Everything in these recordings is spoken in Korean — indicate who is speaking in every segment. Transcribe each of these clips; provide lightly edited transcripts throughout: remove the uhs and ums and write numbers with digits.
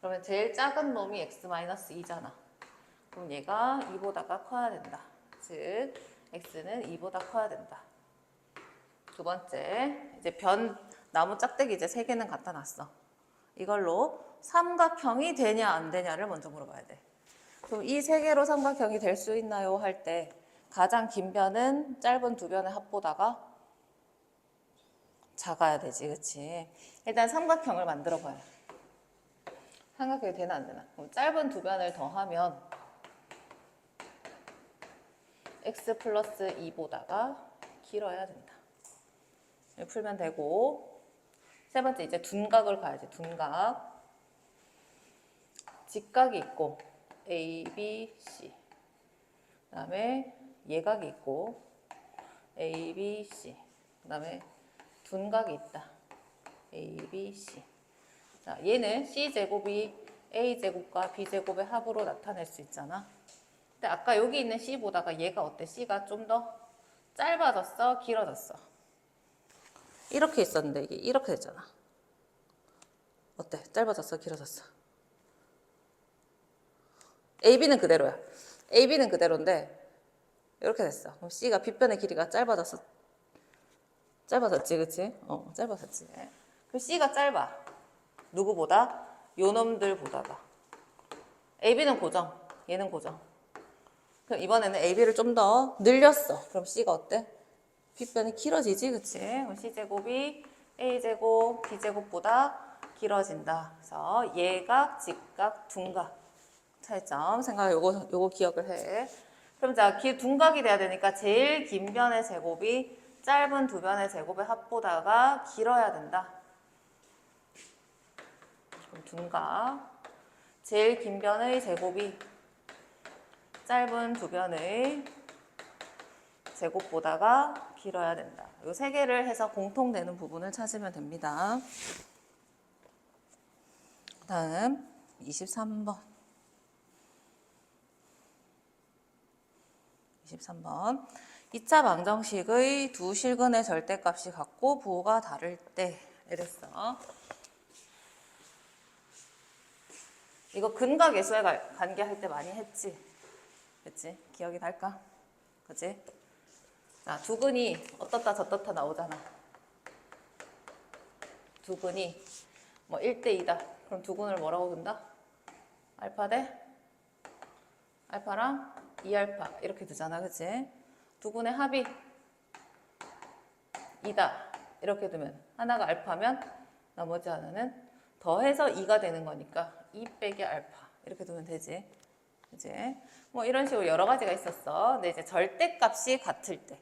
Speaker 1: 그러면 제일 작은 놈이 x-2잖아. 그럼 얘가 2보다가 커야 된다. 즉 x는 2보다 커야 된다. 두 번째, 이제 나무 짝대기 이제 3개는 갖다 놨어. 이걸로 삼각형이 되냐 안 되냐를 먼저 물어봐야 돼. 그럼 이 3개로 삼각형이 될 수 있나요? 할 때 가장 긴 변은 짧은 두 변의 합보다가 작아야 되지, 그치? 일단 삼각형을 만들어 봐요. 삼각형이 되나 안 되나? 그럼 짧은 두 변을 더하면 x 플러스 2보다가 길어야 된다. 풀면 되고, 세 번째 이제 둔각을 가야지. 둔각. 직각이 있고 A, B, C. 그 다음에 예각이 있고 A, B, C. 그 다음에 둔각이 있다. A, B, C. 자, 얘는 C제곱이 A제곱과 B제곱의 합으로 나타낼 수 있잖아. 근데 아까 여기 있는 C보다가 얘가 어때? C가 좀 더 짧아졌어? 길어졌어? 이렇게 있었는데 이게 이렇게 됐잖아. 어때? 짧아졌어? 길어졌어? AB는 그대로야. AB는 그대로인데 이렇게 됐어. 그럼 C가 빗변의 길이가 짧아졌어. 짧아졌지, 그치? 짧아졌지. 그럼 C가 짧아. 누구보다? 요 놈들보다가. AB는 고정. 얘는 고정. 그럼 이번에는 AB를 좀 더 늘렸어. 그럼 C가 어때? 빗변이 길어지지, 그치? 그럼 C제곱이 A제곱, B제곱보다 길어진다. 그래서 예각, 직각, 둔각. 차이점 생각 요거 기억을 해. 그럼 자, 둔각이 돼야 되니까 제일 긴 변의 제곱이 짧은 두 변의 제곱의 합보다가 길어야 된다. 그럼 둔각. 제일 긴 변의 제곱이 짧은 두 변의 제곱보다가 길어야 된다. 이 세 개를 해서 공통되는 부분을 찾으면 됩니다. 다음 23번. 23번. 2차 방정식의 두 실근의 절대값이 같고 부호가 다를 때 이랬어. 이거 근각 예수의 관계 할 때 많이 했지? 그치? 기억이 날까? 그치? 자, 두근이 어떻다 저떻다 나오잖아. 두근이 뭐 1대2다. 그럼 두근을 뭐라고 둔다? 알파 대 알파랑 2알파 이렇게 두잖아. 그치? 두근의 합이 2다. 이렇게 두면 하나가 알파면 나머지 하나는 더해서 2가 되는 거니까 2 빼기 알파 이렇게 두면 되지. 이제 뭐 이런 식으로 여러 가지가 있었어. 근데 이제 절대값이 같을 때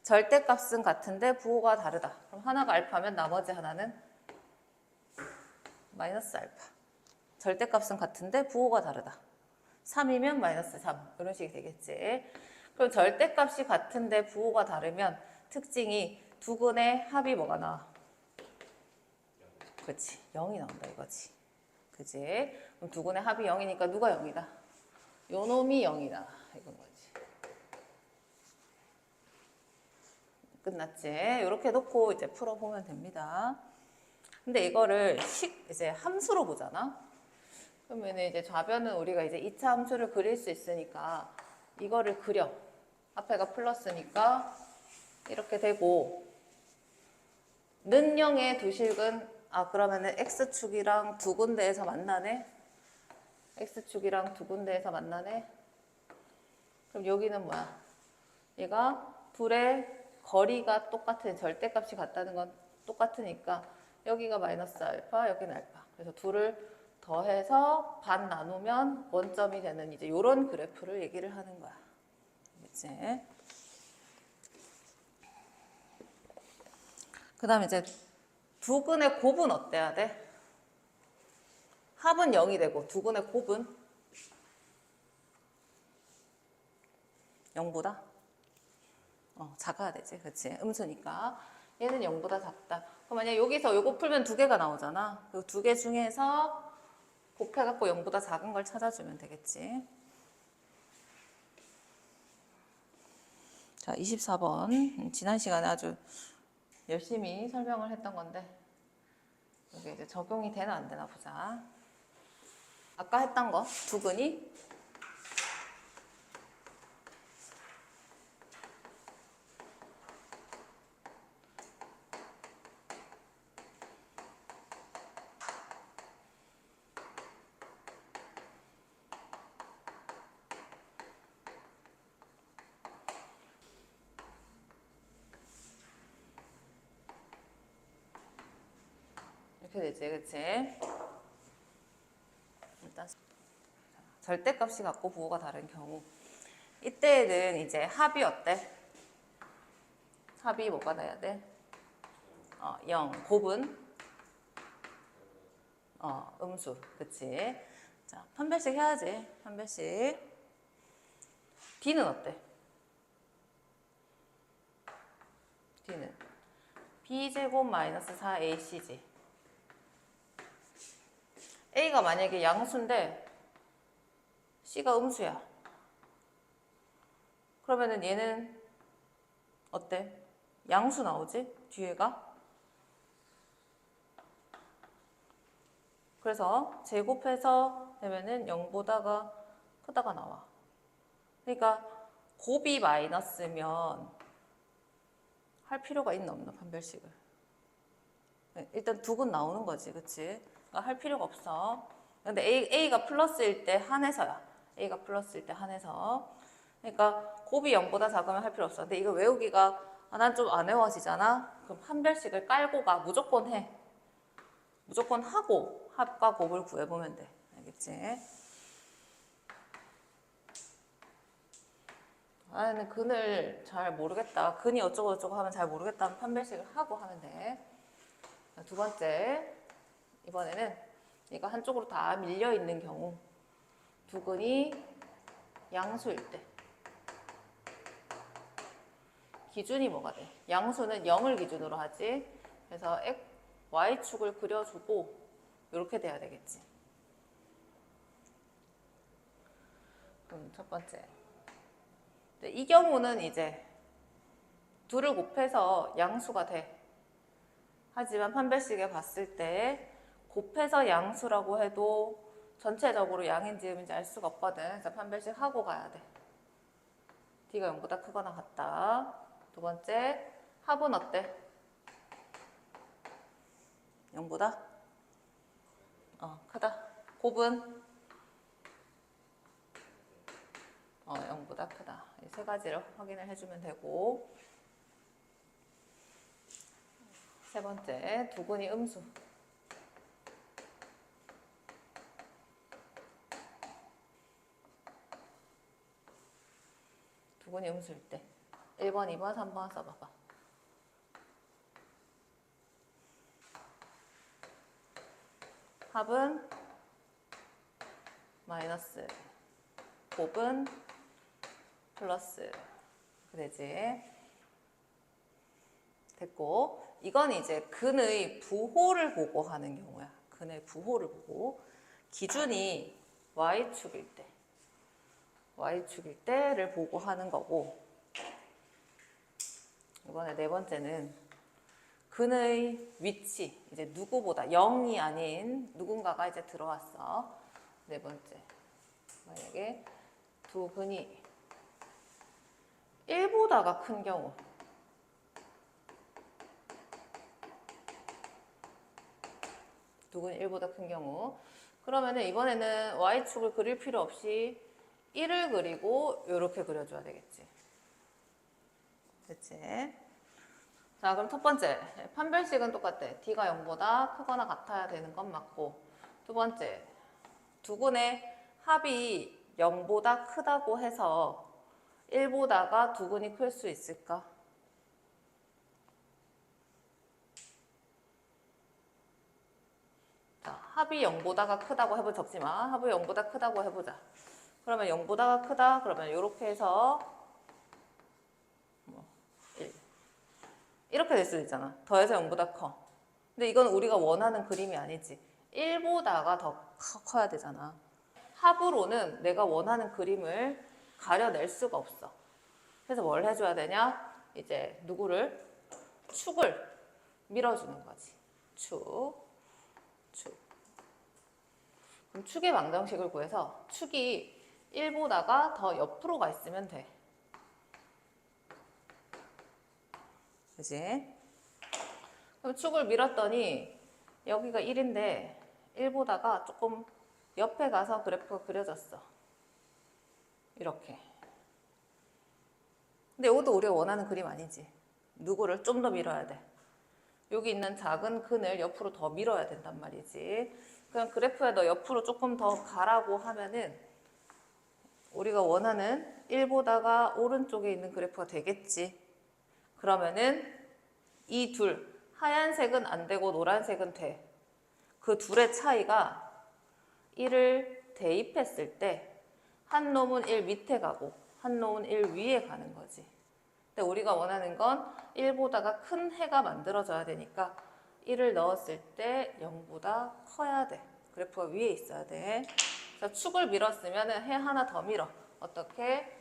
Speaker 1: 절대값은 같은데 부호가 다르다. 그럼 하나가 알파면 나머지 하나는 마이너스 알파. 절대값은 같은데 부호가 다르다. 3이면 마이너스 3 이런 식이 되겠지. 그럼 절대값이 같은데 부호가 다르면 특징이 두근의 합이 뭐가 나와? 그렇지. 0이 나온다 이거지. 그지? 그럼 두근의 합이 0이니까 누가 0이다? 요 놈이 0이다. 이건 거지. 끝났지? 이렇게 놓고 이제 풀어보면 됩니다. 근데 이거를 이제 함수로 보잖아? 그러면 이제 좌변은 우리가 이제 2차 함수를 그릴 수 있으니까 이거를 그려. 앞에가 플러스니까 이렇게 되고 는 0의 두 식은 그러면은 x축이랑 두 군데에서 만나네? x축이랑 두 군데에서 만나네? 그럼 여기는 뭐야? 얘가 둘의 거리가 똑같은 절대값이 같다는 건 똑같으니까 여기가 마이너스 알파, 여기는 알파. 그래서 둘을 더해서 반 나누면 원점이 되는 이제 이런 그래프를 얘기를 하는 거야. 그치? 그 다음에 이제 두근의 곱은 어때야 돼? 합은 0이 되고 두근의 곱은 0보다 작아야 되지. 그치? 음수니까. 얘는 0보다 작다. 그럼 만약에 여기서 요거 풀면 두 개가 나오잖아. 그 두 개 중에서 곱해갖고 0보다 작은 걸 찾아주면 되겠지. 자, 24번. 지난 시간에 아주 열심히 설명을 했던 건데, 여기 이제 적용이 되나 안 되나 보자. 아까 했던 거 두근이 이렇게 되지, 그치? 일단 절대값이 같고 부호가 다른 경우 이때는 이제 합이 어때? 합이 뭐가 나야 돼? 0. 곱은 음수, 그치? 자, 판별식 해야지. 판별식. D는 어때? D는 B제곱 마이너스 4AC지. A가 만약에 양수인데 C가 음수야. 그러면은 얘는 어때? 양수 나오지? 뒤에가? 그래서 제곱해서 되면은 0보다가 크다가 나와. 그러니까 곱이 마이너스면 할 필요가 있나 없나 판별식을. 일단 두근 나오는 거지, 그치? 그러니까 할 필요가 없어. 근데 A가 플러스일 때 한해서야. A가 플러스일 때 한해서. 그러니까 곱이 0보다 작으면 할 필요 없어. 근데 이거 외우기가 난 좀 안 외워지잖아? 그럼 판별식을 깔고 가. 무조건 해. 무조건 하고 합과 곱을 구해보면 돼. 알겠지? 나는 근을 잘 모르겠다. 근이 어쩌고 저쩌고 하면 잘 모르겠다 하면 판별식을 하고 하면 돼. 두 번째, 이번에는 이거 한쪽으로 다 밀려 있는 경우 두근이 양수일 때 기준이 뭐가 돼? 양수는 0을 기준으로 하지. 그래서 y축을 그려주고 이렇게 돼야 되겠지. 그럼 첫 번째. 이 경우는 이제 둘을 곱해서 양수가 돼. 하지만 판별식에 봤을 때 곱해서 양수라고 해도 전체적으로 양인지 음인지 알 수가 없거든. 그래서 판별식 하고 가야 돼. D가 0보다 크거나 같다. 두 번째, 합은 어때? 0보다? 크다. 곱은? 0보다 크다. 이 세 가지를 확인을 해주면 되고. 세 번째, 두근이 음수. 두근이 음수일 때 1번, 2번, 3번 써봐봐. 합은 마이너스, 곱은 플러스. 그래지. 됐고, 이건 이제 근의 부호를 보고 하는 경우야. 근의 부호를 보고 기준이 y축일 때, y축일 때를 보고 하는 거고, 이번에 네 번째는 근의 위치, 이제 누구보다 0이 아닌 누군가가 이제 들어왔어. 네 번째, 만약에 두 근이 1보다가 큰 경우, 두 근이 1보다 큰 경우, 그러면은 이번에는 y축을 그릴 필요 없이 1을 그리고 이렇게 그려줘야 되겠지. 그치? 자, 그럼 첫 번째, 판별식은 똑같아. D가 0보다 크거나 같아야 되는 건 맞고, 두 번째, 두근의 합이 0보다 크다고 해서 1보다가 두근이 클 수 있을까? 자, 합이 0보다가 크다고 해보자. 적지 마. 합이 0보다 크다고 해보자. 그러면 0보다가 크다. 그러면 이렇게 해서 1. 이렇게 될 수도 있잖아. 더해서 0보다 커. 근데 이건 우리가 원하는 그림이 아니지. 1보다가 더 커야 되잖아. 합으로는 내가 원하는 그림을 가려낼 수가 없어. 그래서 뭘 해줘야 되냐? 이제 누구를? 축을 밀어주는 거지. 축. 그럼 축의 방정식을 구해서 축이 1보다가 더 옆으로 가 있으면 돼. 그지? 그럼 축을 밀었더니 여기가 1인데 1보다가 조금 옆에 가서 그래프가 그려졌어. 이렇게. 근데 이것도 우리가 원하는 그림 아니지. 누구를 좀 더 밀어야 돼. 여기 있는 작은 근을 옆으로 더 밀어야 된단 말이지. 그냥 그래프에 너 옆으로 조금 더 가라고 하면은 우리가 원하는 1보다가 오른쪽에 있는 그래프가 되겠지. 그러면은 이 둘, 하얀색은 안 되고 노란색은 돼. 그 둘의 차이가 1을 대입했을 때 한 놈은 1 밑에 가고 한 놈은 1 위에 가는 거지. 근데 우리가 원하는 건 1보다가 큰 해가 만들어져야 되니까 1을 넣었을 때 0보다 커야 돼. 그래프가 위에 있어야 돼. 그래서 축을 밀었으면 해 하나 더 밀어. 어떻게?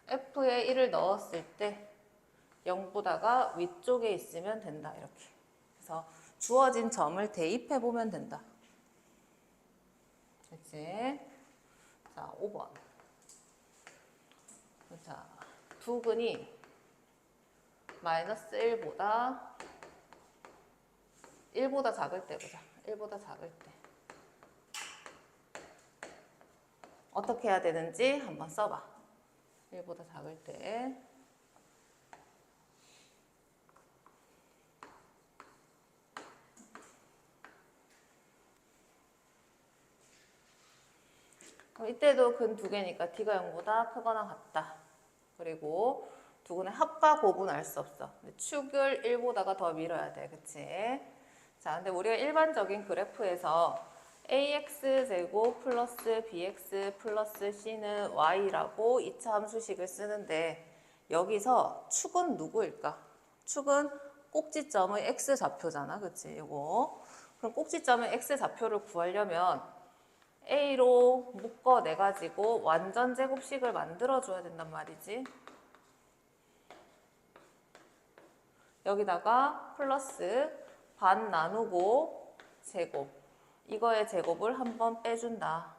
Speaker 1: F에 1을 넣었을 때 0보다가 위쪽에 있으면 된다. 이렇게. 그래서 주어진 점을 대입해 보면 된다. 그치? 자, 5번. 자, 두 근이 마이너스 1보다 작을 때 보자. 1보다 작을 때. 어떻게 해야 되는지 한번 써봐. 1보다 작을 때. 그럼 이때도 근 두 개니까 D가 0보다 크거나 같다. 그리고 두 근의 합과 곱은 알 수 없어. 축을 1보다가 더 밀어야 돼. 그치? 자, 근데 우리가 일반적인 그래프에서 ax제곱 플러스 bx 플러스 c는 y라고 2차 함수식을 쓰는데 여기서 축은 누구일까? 축은 꼭지점의 x좌표잖아. 그치? 이거. 그럼 꼭지점의 x좌표를 구하려면 a로 묶어내가지고 완전 제곱식을 만들어줘야 된단 말이지. 여기다가 플러스 반 나누고 제곱. 이거의 제곱을 한번 빼준다.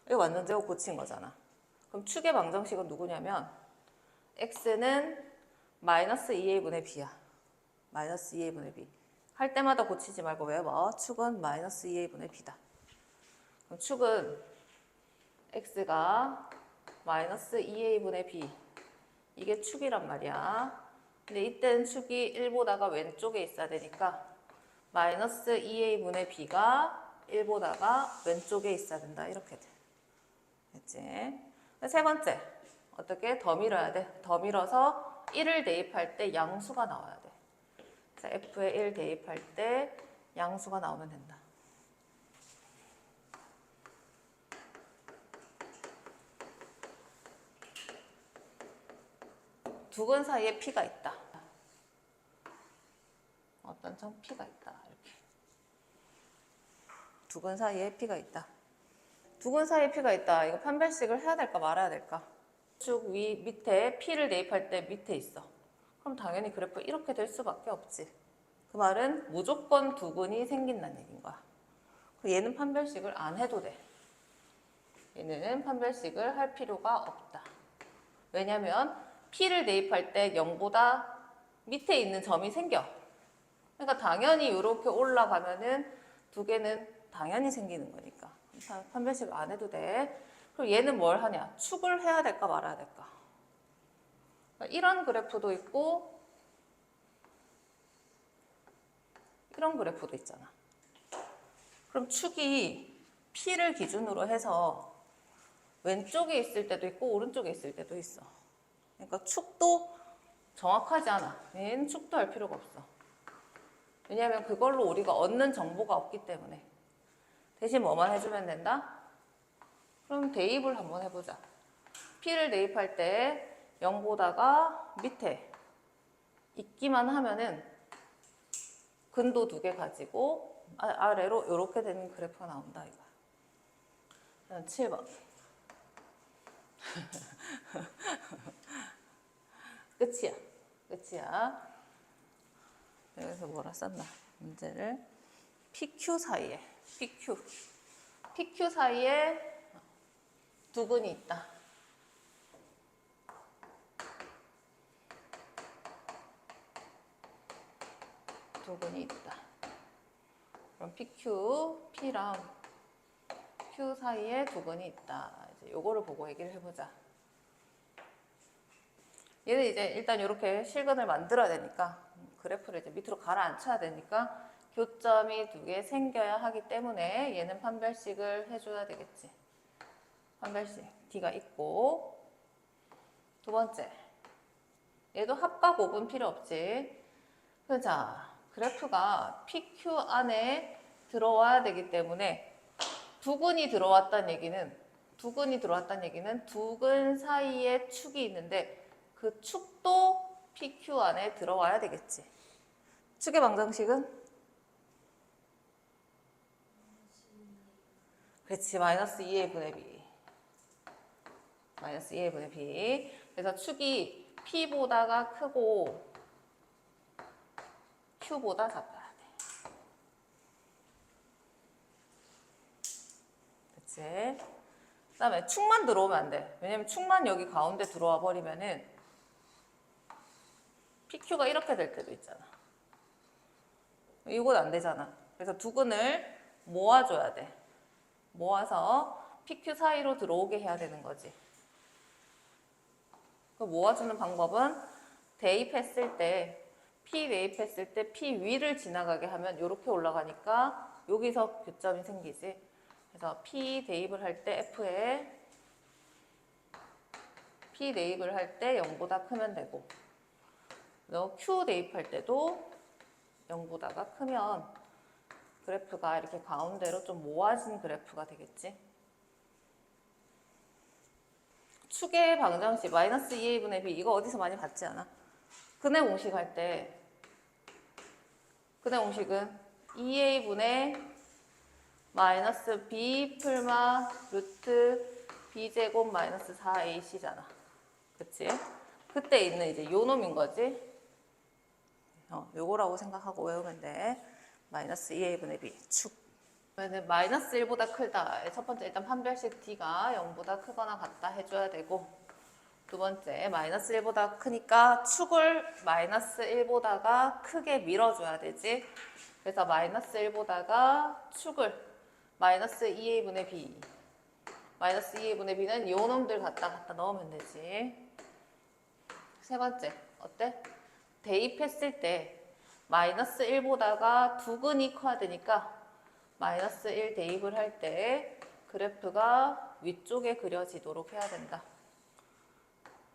Speaker 1: 이거 완전 제곱 고친 거잖아. 그럼 축의 방정식은 누구냐면 x는 마이너스 2a분의 b야. 마이너스 2a분의 b. 할 때마다 고치지 말고 외워. 축은 마이너스 2a분의 b다. 그럼 축은 x가 마이너스 2a분의 b. 이게 축이란 말이야. 근데 이때는 축이 1보다가 왼쪽에 있어야 되니까 마이너스 2a분의 b가 1보다가 왼쪽에 있어야 된다. 이렇게 돼. 됐지? 세 번째. 어떻게? 더 밀어야 돼. 더 밀어서 1을 대입할 때 양수가 나와야 돼. 자, f에 1 대입할 때 양수가 나오면 된다. 두 근 사이에 P가 있다. 어떤 점 P가 있다. 이렇게. 두 근 사이에 P가 있다. 두 근 사이에 P가 있다. 이거 판별식을 해야 될까 말아야 될까? 쭉 밑에 P를 대입할 때 밑에 있어. 그럼 당연히 그래프 이렇게 될 수밖에 없지. 그 말은 무조건 두 근이 생긴다는 얘기인 거야. 얘는 판별식을 안 해도 돼. 얘는 판별식을 할 필요가 없다. 왜냐면 P를 대입할 때 0보다 밑에 있는 점이 생겨. 그러니까 당연히 이렇게 올라가면은 두 개는 당연히 생기는 거니까. 판별식 안 해도 돼. 그리고 얘는 뭘 하냐? 축을 해야 될까 말아야 될까? 그러니까 이런 그래프도 있고 이런 그래프도 있잖아. 그럼 축이 P를 기준으로 해서 왼쪽에 있을 때도 있고 오른쪽에 있을 때도 있어. 그러니까 축도 정확하지 않아. 얘는 축도 할 필요가 없어. 왜냐하면 그걸로 우리가 얻는 정보가 없기 때문에. 대신 뭐만 해주면 된다? 그럼 대입을 한번 해보자. P를 대입할 때 0보다가 밑에 있기만 하면은 근도 두 개 가지고 아래로 이렇게 되는 그래프가 나온다 이거야. 7번. 끝이야. 끝이야. 여기서 뭐라 썼나? 문제를 PQ 사이에 PQ 사이에 두근이 있다. 두근이 있다. 그럼 PQ, P랑 Q 사이에 두근이 있다. 이제 요거를 보고 얘기를 해보자. 얘는 이제 일단 이렇게 실근을 만들어야 되니까 그래프를 이제 밑으로 가라앉혀야 되니까 교점이 2개 생겨야 하기 때문에 얘는 판별식을 해줘야 되겠지. 판별식 D가 있고, 두 번째 얘도 합과 곱은 필요 없지. 자, 그래프가 PQ 안에 들어와야 되기 때문에 두근이 들어왔다는 얘기는 두근 사이에 축이 있는데 그 축도 PQ 안에 들어와야 되겠지. 축의 방정식은? 그렇지, 마이너스 2a 분의 b. 마이너스 2a 분의 b. 그래서 축이 P보다가 크고 Q보다 작아야 돼. 그치? 그 다음에 축만 들어오면 안 돼. 왜냐면 축만 여기 가운데 들어와 버리면은 PQ가 이렇게 될 때도 있잖아. 이건 안 되잖아. 그래서 두근을 모아줘야 돼. 모아서 PQ 사이로 들어오게 해야 되는 거지. 그 모아주는 방법은 대입했을 때 P 대입했을 때 P 위를 지나가게 하면 이렇게 올라가니까 여기서 교점이 생기지. 그래서 P 대입을 할 때 F에 P 대입을 할 때 0보다 크면 되고, 너 Q 대입할 때도 0보다가 크면 그래프가 이렇게 가운데로 좀 모아진 그래프가 되겠지. 축의 방정식 마이너스 2a분의 b 이거 어디서 많이 봤지 않아? 근해 공식 할 때 근해 공식은 2a분의 마이너스 b 풀마 루트 b제곱 마이너스 4ac잖아. 그치? 그때 있는 이제 요 놈인 거지. 요거라고 생각하고 외우면 돼. 마이너스 2a분의 b 축. 그러면 마이너스 1보다 크다. 첫 번째 일단 판별식 D가 0보다 크거나 같다 해줘야 되고, 두 번째 마이너스 1보다 크니까 축을 마이너스 1보다가 크게 밀어줘야 되지. 그래서 마이너스 1보다가 축을 마이너스 2a분의 b 마이너스 2a분의 b는 요 놈들 갖다 넣으면 되지. 세 번째 어때? 대입했을 때 마이너스 1보다가 두근이 커야 되니까 마이너스 1 대입을 할 때 그래프가 위쪽에 그려지도록 해야 된다.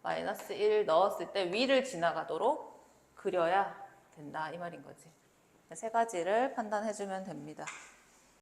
Speaker 1: 마이너스 1 넣었을 때 위를 지나가도록 그려야 된다 이 말인 거지. 세 가지를 판단해주면 됩니다.